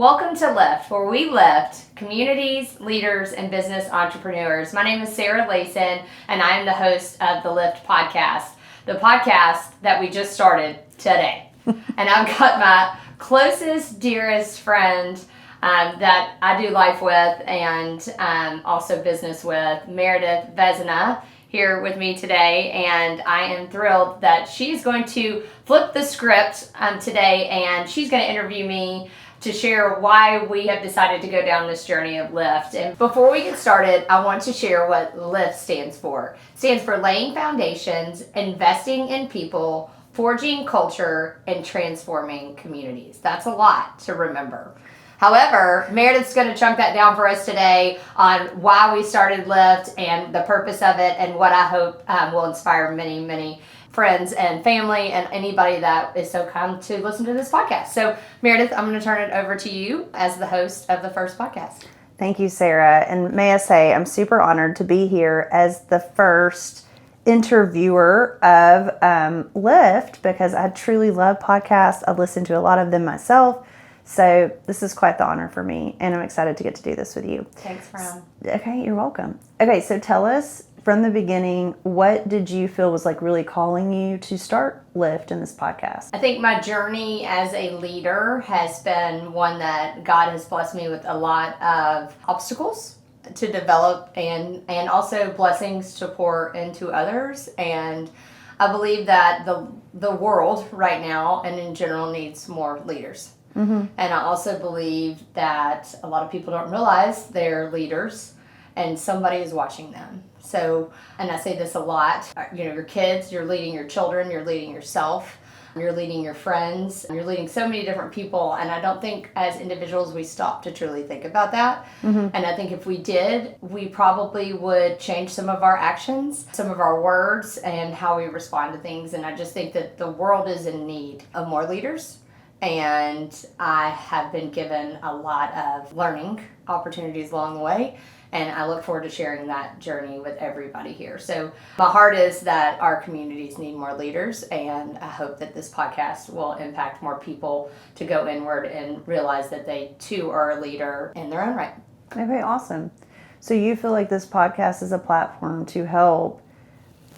Welcome to Lift, where we lift communities, leaders, and business entrepreneurs. My name is Sarah Layson, and I am the host of the Lift podcast, the podcast that we just started today. And I've got my closest, dearest friend that I do life with and also business with, Meredith Vezina, here with me today, and I am thrilled that she's going to flip the script today, and she's going to interview me to share why we have decided to go down this journey of Lift. And before we get started, I want to share what Lift stands for. It stands for laying foundations, investing in people, forging culture, and transforming communities. That's a lot to remember. However, Meredith's going to chunk that down for us today on why we started Lift and the purpose of it, and what I hope will inspire many, many friends and family and anybody that is so kind to listen to this podcast. So, Meredith, I'm going to turn it over to you as the host of the first podcast. Thank you, Sarah. And may I say, I'm super honored to be here as the first interviewer of Lift, because I truly love podcasts. I've listened to a lot of them myself. So this is quite the honor for me, and I'm excited to get to do this with you. Thanks, friend. Okay, you're welcome. Okay, so tell us from the beginning, what did you feel was like really calling you to start Lift in this podcast? I think my journey as a leader has been one that God has blessed me with a lot of obstacles to develop and also blessings to pour into others. And I believe that the world right now and in general needs more leaders. Mm-hmm. And I also believe that a lot of people don't realize they're leaders and somebody is watching them. So, and I say this a lot, your kids, you're leading your children, you're leading yourself, you're leading your friends, you're leading so many different people. And I don't think as individuals we stop to truly think about that. Mm-hmm. And I think if we did, we probably would change some of our actions, some of our words, and how we respond to things. And I just think that the world is in need of more leaders. And I have been given a lot of learning opportunities along the way. And I look forward to sharing that journey with everybody here. So my heart is that our communities need more leaders, and I hope that this podcast will impact more people to go inward and realize that they too are a leader in their own right. Okay, awesome. So you feel like this podcast is a platform to help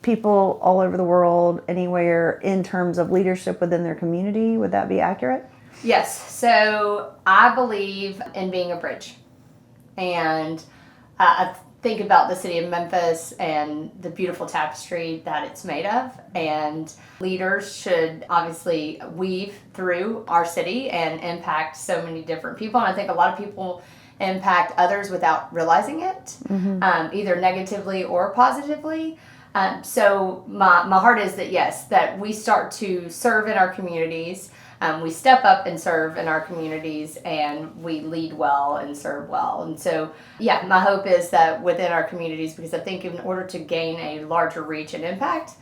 people all over the world, anywhere, in terms of leadership within their community. Would that be accurate? Yes. So I believe in being a bridge. And I think about the city of Memphis and the beautiful tapestry that it's made of. And leaders should obviously weave through our city and impact so many different people. And I think a lot of people impact others without realizing it, either negatively or positively. So my heart is that, yes, that we start to serve in our communities. We step up and serve in our communities, and we lead well and serve well. And so, yeah, my hope is that within our communities, because I think in order to gain a larger reach and impact,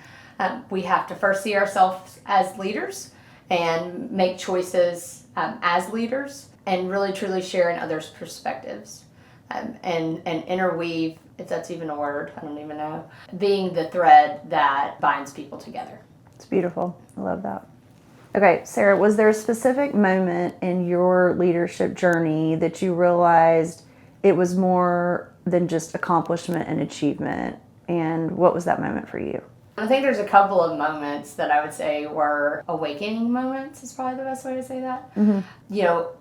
we have to first see ourselves as leaders and make choices as leaders, and really truly share in others' perspectives, and interweave, if that's even a word, I don't even know, being the thread that binds people together. It's beautiful. I love that. Okay, Sarah, was there a specific moment in your leadership journey that you realized it was more than just accomplishment and achievement? And what was that moment for you? I think there's a couple of moments that I would say were awakening moments, is probably the best way to say that. Mm-hmm.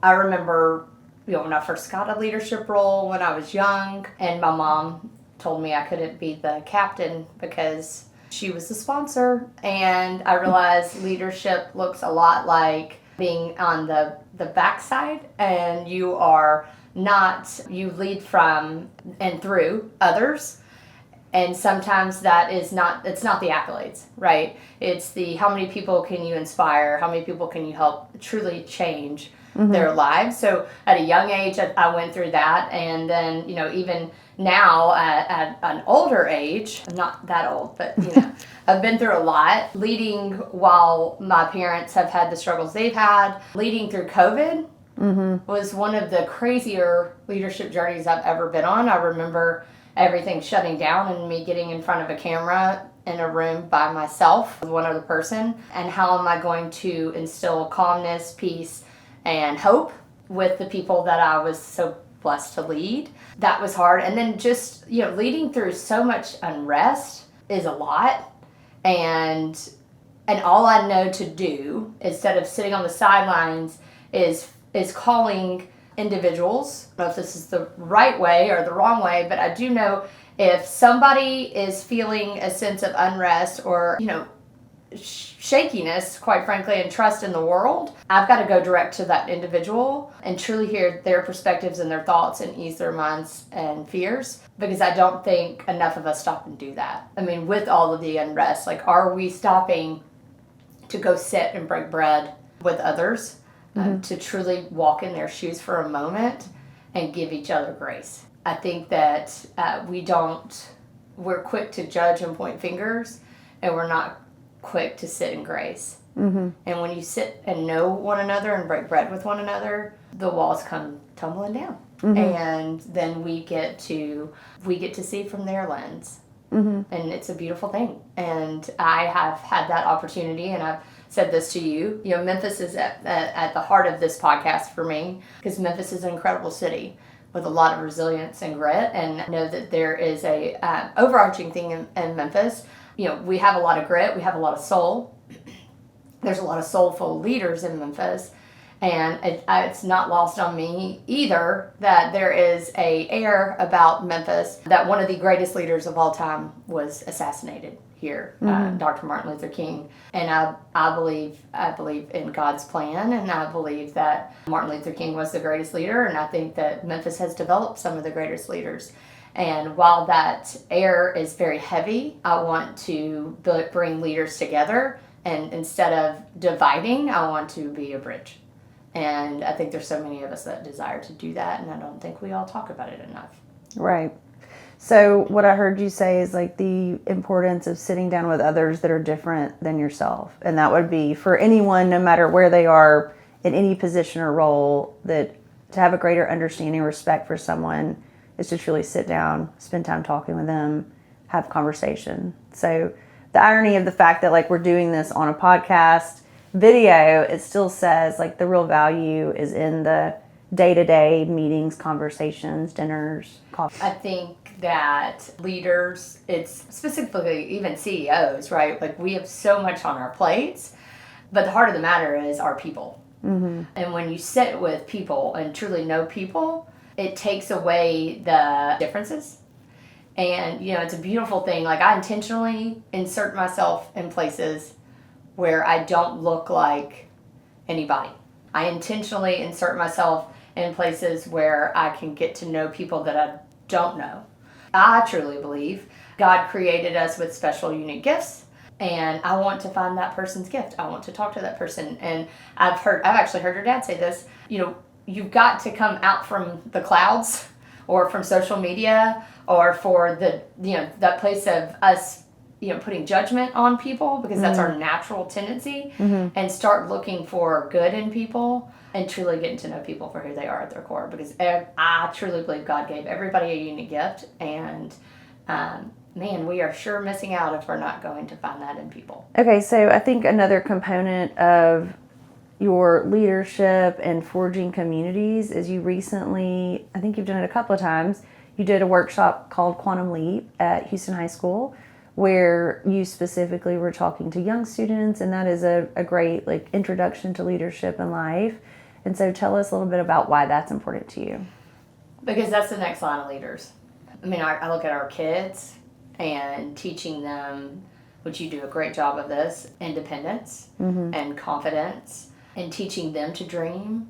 I remember, when I first got a leadership role when I was young, and my mom told me I couldn't be the captain because she was the sponsor, and I realized leadership looks a lot like being on the backside, and you lead from and through others, and sometimes it's not the accolades, right? It's the how many people can you inspire, how many people can you help truly change their lives. So at a young age, I went through that, and then even now at an older age, I'm not that old, but I've been through a lot. Leading while my parents have had the struggles they've had, leading through COVID was one of the crazier leadership journeys I've ever been on. I remember everything shutting down and me getting in front of a camera in a room by myself with one other person, and how am I going to instill calmness, peace, and hope with the people that I was so blessed to lead. That was hard. And then just, leading through so much unrest is a lot. And all I know to do, instead of sitting on the sidelines, is calling individuals. I don't know if this is the right way or the wrong way, but I do know if somebody is feeling a sense of unrest or, shakiness, quite frankly, and trust in the world, I've got to go direct to that individual and truly hear their perspectives and their thoughts and ease their minds and fears, because I don't think enough of us stop and do that. I mean, with all of the unrest, like, are we stopping to go sit and break bread with others, to truly walk in their shoes for a moment and give each other grace? I think that we're quick to judge and point fingers, and we're not quick to sit in grace. And when you sit and know one another and break bread with one another, the walls come tumbling down. And then we get to see from their lens. And it's a beautiful thing. And I have had that opportunity, and I've said this to you. Memphis is at the heart of this podcast for me, because Memphis is an incredible city with a lot of resilience and grit. And I know that there is a overarching thing in Memphis. We have a lot of grit. We have a lot of soul. There's a lot of soulful leaders in Memphis. And it's not lost on me either that there is a air about Memphis that one of the greatest leaders of all time was assassinated here, Dr. Martin Luther King. And I believe in God's plan, and I believe that Martin Luther King was the greatest leader, and I think that Memphis has developed some of the greatest leaders. And while that air is very heavy, I want to bring leaders together, and instead of dividing, I want to be a bridge. And I think there's so many of us that desire to do that, and I don't think we all talk about it enough. Right. So what I heard you say is like the importance of sitting down with others that are different than yourself. And that would be for anyone, no matter where they are in any position or role, that to have a greater understanding, respect for someone is to truly sit down, spend time talking with them, have conversation. So the irony of the fact that like we're doing this on a podcast video, it still says like the real value is in the day-to-day meetings, conversations, dinners, coffee. I think that leaders, it's specifically even CEOs, right? Like, we have so much on our plates, but the heart of the matter is our people. And when you sit with people and truly know people, it takes away the differences. And, it's a beautiful thing. Like, I intentionally insert myself in places where I don't look like anybody. I intentionally insert myself in places where I can get to know people that I don't know. I truly believe God created us with special, unique gifts, and I want to find that person's gift. I want to talk to that person. And I've actually heard your dad say this, you've got to come out from the clouds or from social media or for that place of us putting judgment on people, because that's our natural tendency, and start looking for good in people and truly getting to know people for who they are at their core. Because I truly believe God gave everybody a unique gift, and man, we are sure missing out if we're not going to find that in people. Okay, so I think another component of your leadership and forging communities is you recently, I think you've done it a couple of times, you did a workshop called Quantum Leap at Houston High School, where you specifically were talking to young students, and that is a great introduction to leadership in life. And so tell us a little bit about why that's important to you. Because that's the next line of leaders. I mean, I look at our kids and teaching them, which you do a great job of this, independence and confidence, and teaching them to dream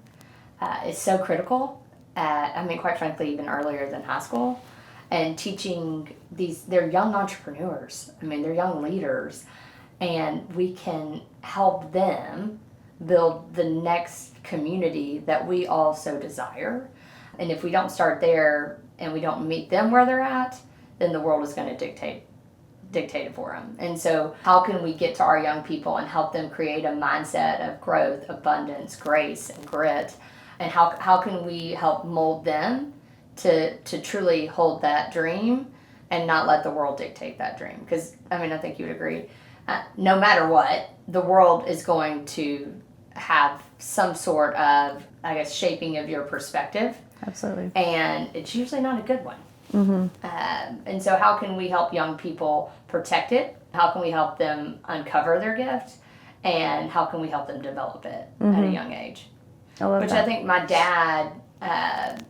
is so critical quite frankly, even earlier than high school. And teaching they're young entrepreneurs. I mean, they're young leaders, and we can help them build the next community that we all so desire. And if we don't start there and we don't meet them where they're at, then the world is going to dictate it for them. And so how can we get to our young people and help them create a mindset of growth, abundance, grace, and grit? And how can we help mold them to truly hold that dream and not let the world dictate that dream? Because, I think you would agree, no matter what, the world is going to have some sort of, I guess, shaping of your perspective. Absolutely. And it's usually not a good one. And so how can we help young people protect it? How can we help them uncover their gift? And how can we help them develop it at a young age? I love Which that. I think my dad, that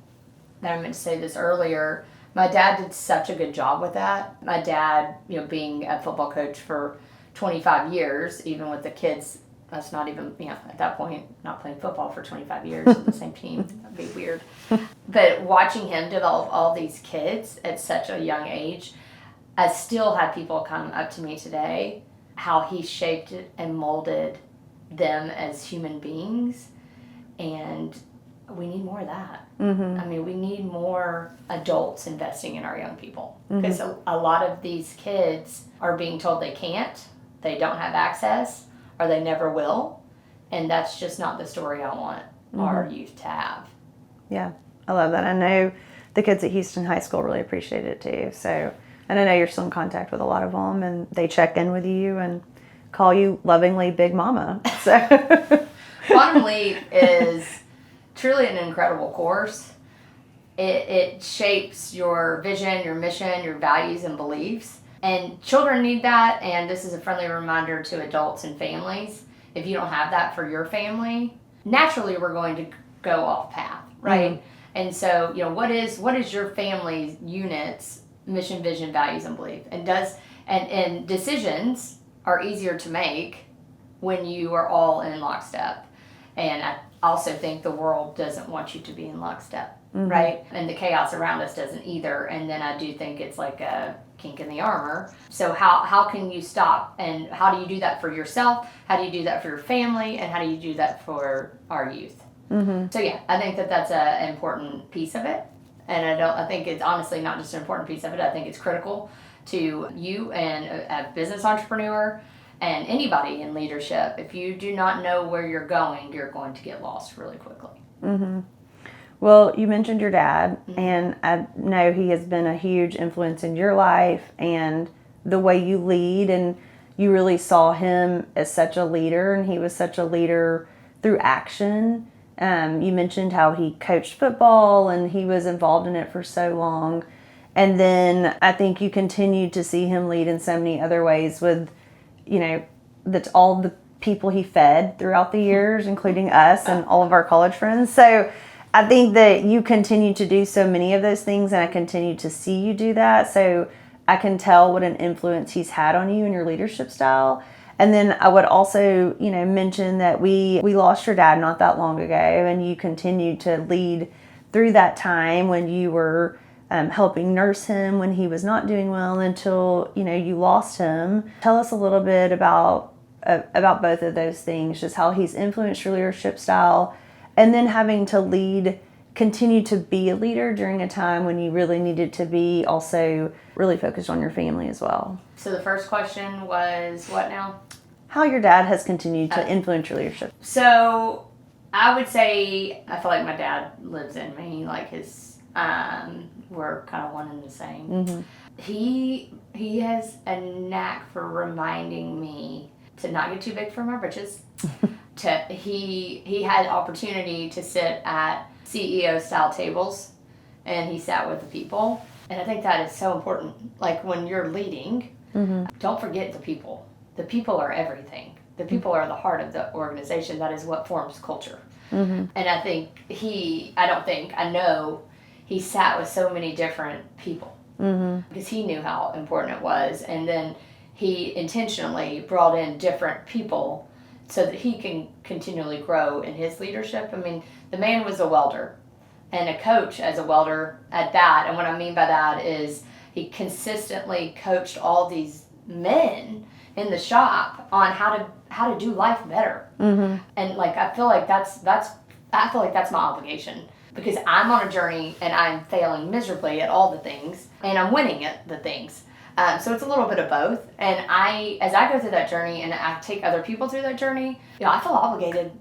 I meant to say this earlier, my dad did such a good job with that. My dad, being a football coach for 25 years, even with the kids, that's not even, at that point, not playing football for 25 years on the same team. That'd be weird. But watching him develop all these kids at such a young age, I still have people come up to me today, how he shaped and molded them as human beings. And we need more of that. I mean, we need more adults investing in our young people. Because a lot of these kids are being told they can't, they don't have access, or they never will. And that's just not the story I want our youth to have. Yeah, I love that. I know the kids at Houston High School really appreciate it too. So, and I know you're still in contact with a lot of them, and they check in with you and call you lovingly Big Mama. So, Quantum Leap is truly an incredible course. It shapes your vision, your mission, your values and beliefs. And children need that, and this is a friendly reminder to adults and families. If you don't have that for your family, naturally we're going to go off path, right? And so, what is your family's unit's mission, vision, values, and belief? And decisions are easier to make when you are all in lockstep. And I also think the world doesn't want you to be in lockstep, right? And the chaos around us doesn't either. And then I do think it's like a kink in the armor. So how can you stop? And how do you do that for yourself? How do you do that for your family? And how do you do that for our youth? So yeah, I think that's an important piece of it. And I think it's honestly not just an important piece of it. I think it's critical to you and a business entrepreneur and anybody in leadership. If you do not know where you're going to get lost really quickly. Well, you mentioned your dad, and I know he has been a huge influence in your life and the way you lead, and you really saw him as such a leader, and he was such a leader through action. You mentioned how he coached football and he was involved in it for so long. And then I think you continued to see him lead in so many other ways with, that's all the people he fed throughout the years, including us and all of our college friends. So I think that you continue to do so many of those things, and I continue to see you do that. So I can tell what an influence he's had on you and your leadership style. And then I would also, mention that we lost your dad not that long ago, and you continued to lead through that time when you were helping nurse him when he was not doing well until, you lost him. Tell us a little bit about both of those things, just how he's influenced your leadership style, and then having to continue to be a leader during a time when you really needed to be also really focused on your family as well. So the first question was what now? How your dad has continued to influence your leadership. So I would say I feel like my dad lives in me, like we're kind of one and the same. He has a knack for reminding me to not get too big for my britches. He had opportunity to sit at CEO style tables, and he sat with the people. And I think that is so important. Like when you're leading, don't forget the people. The people are everything. The people are the heart of the organization. That is what forms culture. And I know he sat with so many different people because he knew how important it was. And then he intentionally brought in different people so that he can continually grow in his leadership. I mean, the man was a welder and a coach as a welder at that. And what I mean by that is he consistently coached all these men in the shop on how to do life better. And I feel like that's my obligation, because I'm on a journey and I'm failing miserably at all the things and I'm winning at the things. So it's a little bit of both. And as I go through that journey and I take other people through that journey, I feel obligated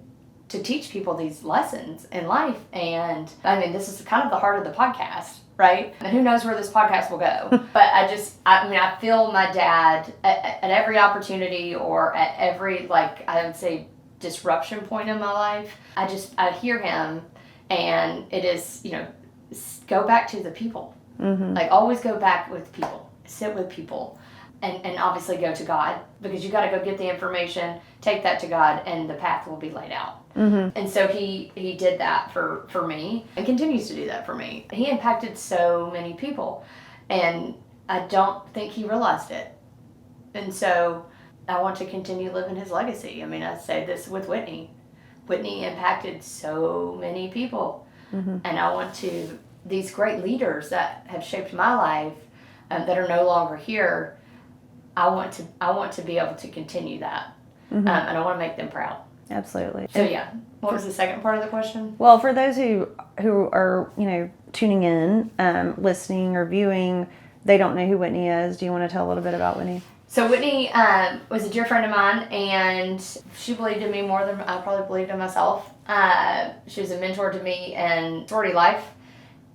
to teach people these lessons in life. And I mean, this is kind of the heart of the podcast, right? And who knows where this podcast will go. But I feel my dad at every opportunity, or at every, I would say disruption point in my life, I hear him, and it is, go back to the people. Like, always go back with people, sit with people, and obviously go to God, because you got to go get the information, take that to God, and the path will be laid out. And so he did that for me, and continues to do that for me. He impacted so many people, and I don't think he realized it. And so I want to continue living his legacy. I mean, I say this with Whitney. Whitney impacted so many people. And I want to, these great leaders that have shaped my life, that are no longer here, I want to be able to continue that. And I want to make them proud. Absolutely. So yeah, what was the second part of the question? Well, for those who are, tuning in, listening or viewing, they don't know who Whitney is. Do you want to tell a little bit about Whitney? So Whitney was a dear friend of mine, and she believed in me more than I probably believed in myself. She was a mentor to me in sorority life,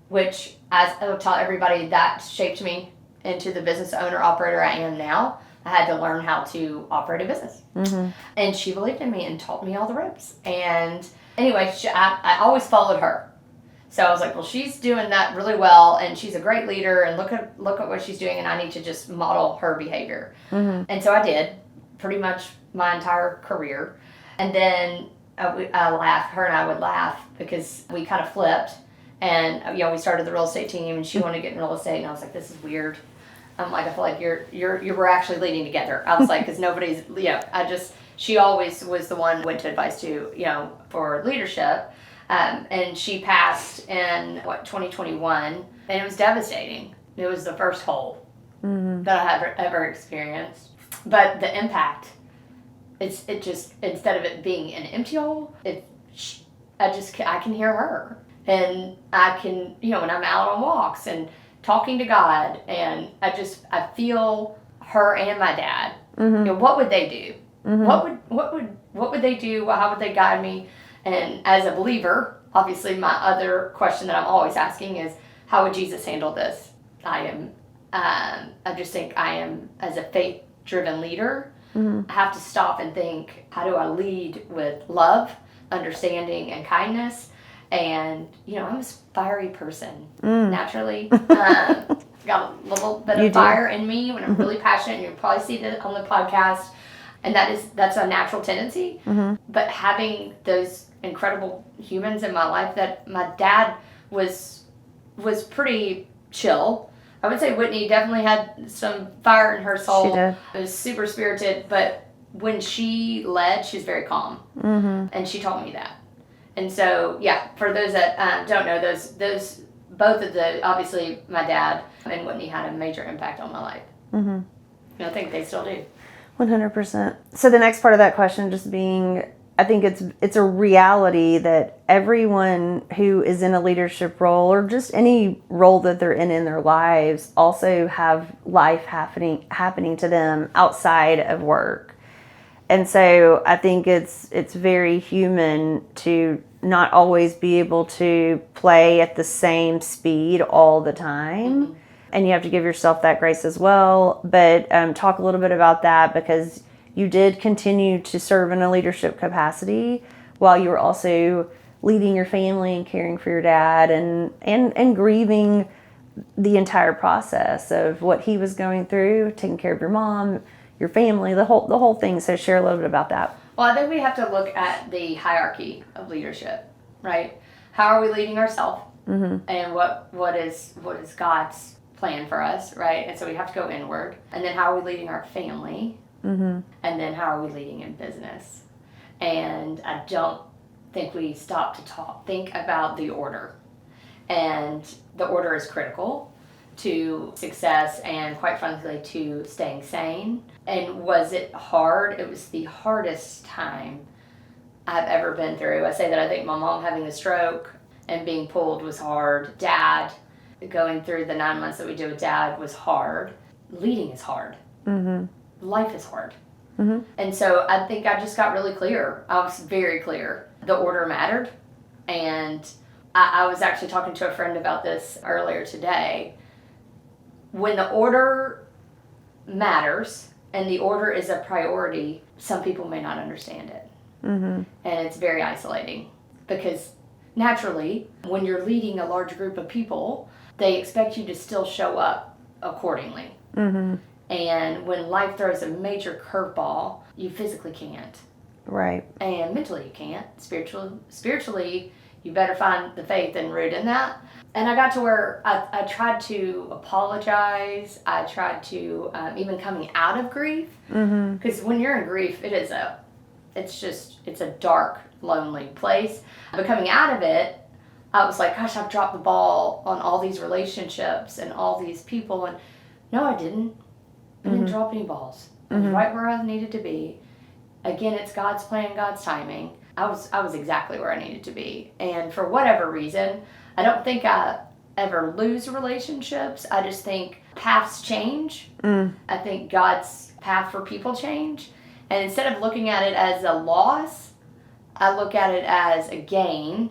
which, as I will tell everybody, that shaped me into the business owner operator I am now. I had to learn how to operate a business. And she believed in me and taught me all the ropes. And anyway, I always followed her. So I was like, well, she's doing that really well, and she's a great leader, and look at what she's doing, and I need to just model her behavior. And so I did, pretty much my entire career. And then I laughed. Her and I would laugh because we kind of flipped, and we started the real estate team, and she wanted to get in real estate, and I was like, this is weird. I'm like, I feel like we're actually leading together. I was like, because nobody's, she always was the one who went to advice to, for leadership. And she passed in 2021, and it was devastating. It was the first hole that I have ever experienced. But the impact, it just, instead of it being an empty hole, I can hear her. And I can, when I'm out on walks and talking to God, and I feel her and my dad. What would they do? What would they do? How would they guide me? And as a believer, obviously my other question that I'm always asking is, how would Jesus handle this? I just think I am, as a faith-driven leader, I have to stop and think, how do I lead with love, understanding, and kindness? And, I'm a fiery person, naturally. Got a little bit of fire in me when I'm really passionate, and you'll probably see that on the podcast. And that's a natural tendency. But having those incredible humans in my life, that my dad was pretty chill. I would say Whitney definitely had some fire in her soul. She did. It was super spirited, but when she led, she's very calm. And she taught me that. And so, for those that don't know, those both of obviously my dad and Whitney had a major impact on my life. And I think they still do. 100%. So the next part of that question just being, I think it's a reality that everyone who is in a leadership role, or just any role that they're in their lives, also have life happening to them outside of work. And so I think it's very human to not always be able to play at the same speed all the time. And you have to give yourself that grace as well. But talk a little bit about that, because you did continue to serve in a leadership capacity while you were also leading your family and caring for your dad, and grieving the entire process of what he was going through, taking care of your mom, your family, the whole thing. So share a little bit about that. Well, I think we have to look at the hierarchy of leadership, right? How are we leading ourselves? And what is God's plan for us, right? And so we have to go inward. And then how are we leading our family? And then how are we leading in business? And I don't think we stop to think about the order. And the order is critical to success, and quite frankly to staying sane. And was it hard? It was the hardest time I've ever been through. I say that I think my mom having a stroke and being pulled was hard. Dad, going through the 9 months that we did with Dad was hard. Leading is hard. Life is hard. And so I think I just got really clear. I was very clear. The order mattered. And I was actually talking to a friend about this earlier today. When the order matters and the order is a priority, some people may not understand it. And it's very isolating because naturally, when you're leading a large group of people, they expect you to still show up accordingly. And when life throws a major curveball, you physically can't. Right. And mentally you can't. Spiritually, you better find the faith and root in that. And I got to where I tried to apologize. I tried to, even coming out of grief. Because when you're in grief, it's a dark, lonely place. But coming out of it, I was like, gosh, I've dropped the ball on all these relationships and all these people. And no, I didn't. I didn't drop any balls. I was right where I needed to be. Again, it's God's plan, God's timing. I was exactly where I needed to be. And for whatever reason, I don't think I ever lose relationships. I just think paths change. I think God's path for people change. And instead of looking at it as a loss, I look at it as a gain,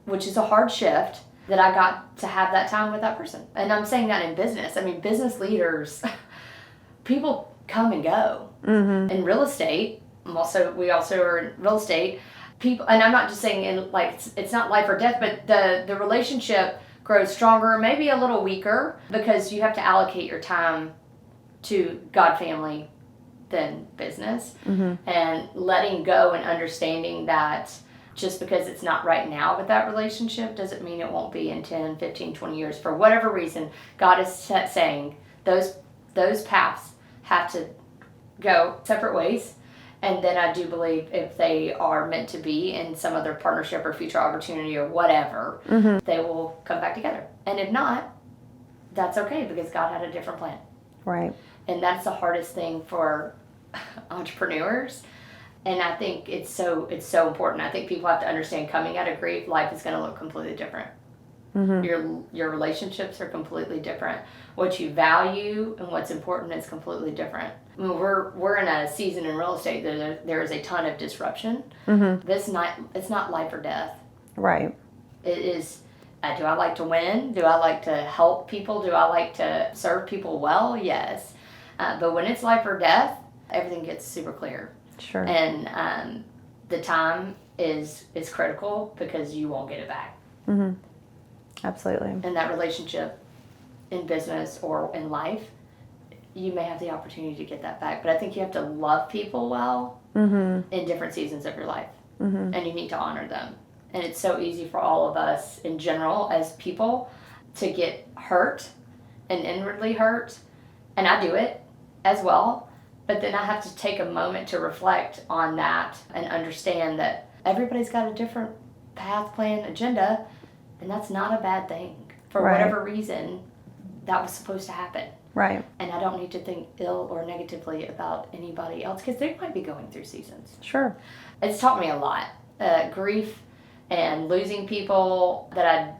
which is a hard shift, that I got to have that time with that person. And I'm saying that in business. I mean, business leaders, people come and go. In real estate, we also are in real estate. People, and I'm not just saying it's not life or death, but the relationship grows stronger, maybe a little weaker, because you have to allocate your time to God, family, than business. And letting go and understanding that just because it's not right now with that relationship doesn't mean it won't be in 10, 15, 20 years. For whatever reason, God is saying those paths have to go separate ways. And then I do believe if they are meant to be in some other partnership or future opportunity or whatever, they will come back together. And if not, that's okay, because God had a different plan. Right. And that's the hardest thing for entrepreneurs. And I think it's so important. I think people have to understand, coming out of grief, life is going to look completely different. Your relationships are completely different. What you value and what's important is completely different. I mean, we're in a season in real estate that there is a ton of disruption. It's not life or death. Right. It is. Do I like to win? Do I like to help people? Do I like to serve people well? Yes. But when it's life or death, everything gets super clear. Sure. And the time is critical, because you won't get it back. Absolutely. In that relationship, in business or in life, you may have the opportunity to get that back. But I think you have to love people well in different seasons of your life. And you need to honor them. And it's so easy for all of us in general as people to get hurt and inwardly hurt. And I do it as well. But then I have to take a moment to reflect on that and understand that everybody's got a different path, plan, agenda. And that's not a bad thing. For whatever reason, that was supposed to happen. Right. And I don't need to think ill or negatively about anybody else, because they might be going through seasons. Sure. It's taught me a lot. Grief and losing people that I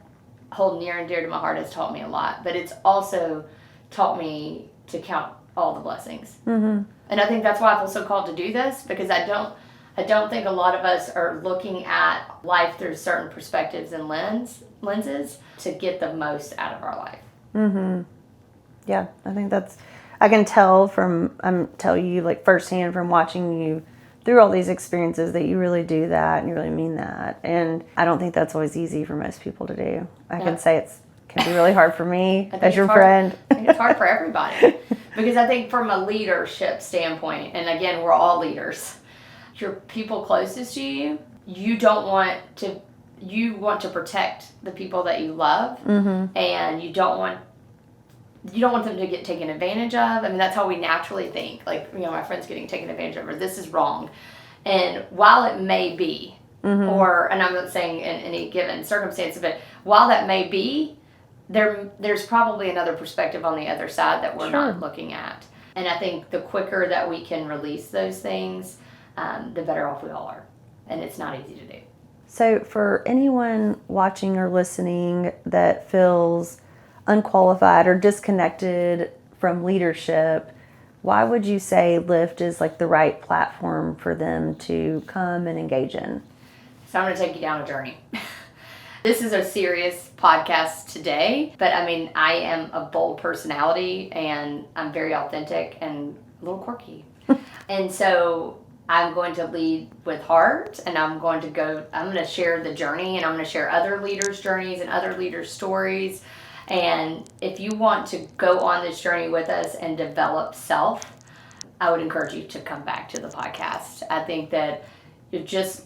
hold near and dear to my heart has taught me a lot. But it's also taught me to count all the blessings. And I think that's why I feel so called to do this, because I don't think a lot of us are looking at life through certain perspectives and lenses to get the most out of our life. Yeah, I think I can tell you like firsthand from watching you through all these experiences that you really do that and you really mean that. And I don't think that's always easy for most people to do. I can say it can be really hard for me as your friend. I think it's hard for everybody, because I think from a leadership standpoint, and again, we're all leaders, your people closest to you, you want to protect the people that you love, and you don't want them to get taken advantage of. I mean, that's how we naturally think. Like, my friend's getting taken advantage of, or this is wrong. And while it may be, and I'm not saying in any given circumstance, but while that may be, there's probably another perspective on the other side that we're not looking at. And I think the quicker that we can release those things, the better off we all are. And it's not easy to do. So for anyone watching or listening that feels unqualified or disconnected from leadership, why would you say Lift is like the right platform for them to come and engage in? So I'm going to take you down a journey. This is a serious podcast today, but I mean, I am a bold personality and I'm very authentic and a little quirky. And so I'm going to lead with heart, and I'm going to share the journey, and I'm going to share other leaders' journeys and other leaders' stories. And if you want to go on this journey with us and develop self, I would encourage you to come back to the podcast. I think that you're just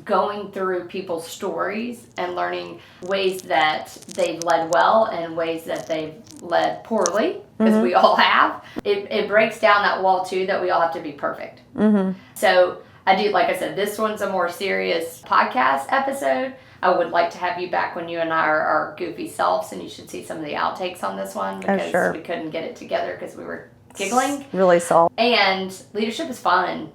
going through people's stories and learning ways that they've led well and ways that they've led poorly, because we all have. It breaks down that wall too, that we all have to be perfect. So I do, like I said, this one's a more serious podcast episode. I would like to have you back when you and I are our goofy selves, and you should see some of the outtakes on this one, because we couldn't get it together because we were giggling. Really soft. And leadership is fun.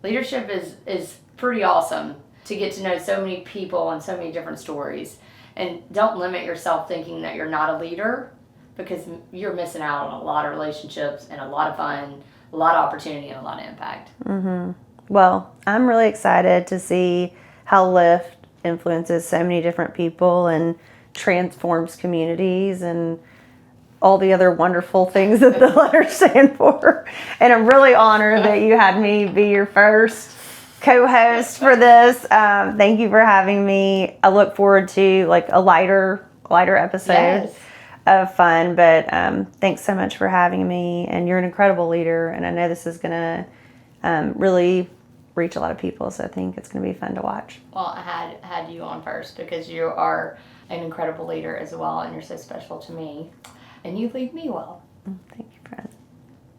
Leadership is pretty awesome to get to know so many people and so many different stories. And don't limit yourself thinking that you're not a leader, because you're missing out on a lot of relationships and a lot of fun, a lot of opportunity, and a lot of impact. Well, I'm really excited to see how Lyft influences so many different people and transforms communities and all the other wonderful things that the letters stand for. And I'm really honored that you had me be your first co-host for this. Thank you for having me. I look forward to like a lighter episode of fun. But thanks so much for having me. And you're an incredible leader. And I know this is going to really reach a lot of people. So I think it's going to be fun to watch. Well, I had you on first because you are an incredible leader as well. And you're so special to me. And you lead me well. Thank you, friend.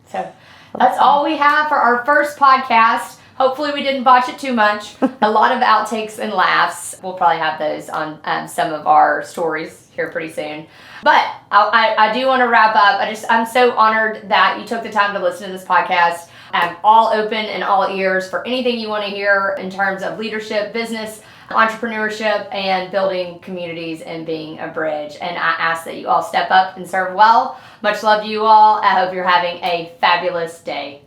So that's all we have for our first podcast. Hopefully we didn't botch it too much. A lot of outtakes and laughs. We'll probably have those on some of our stories here pretty soon. But I do want to wrap up. I'm so honored that you took the time to listen to this podcast. I'm all open and all ears for anything you want to hear in terms of leadership, business, entrepreneurship, and building communities and being a bridge. And I ask that you all step up and serve well. Much love to you all. I hope you're having a fabulous day.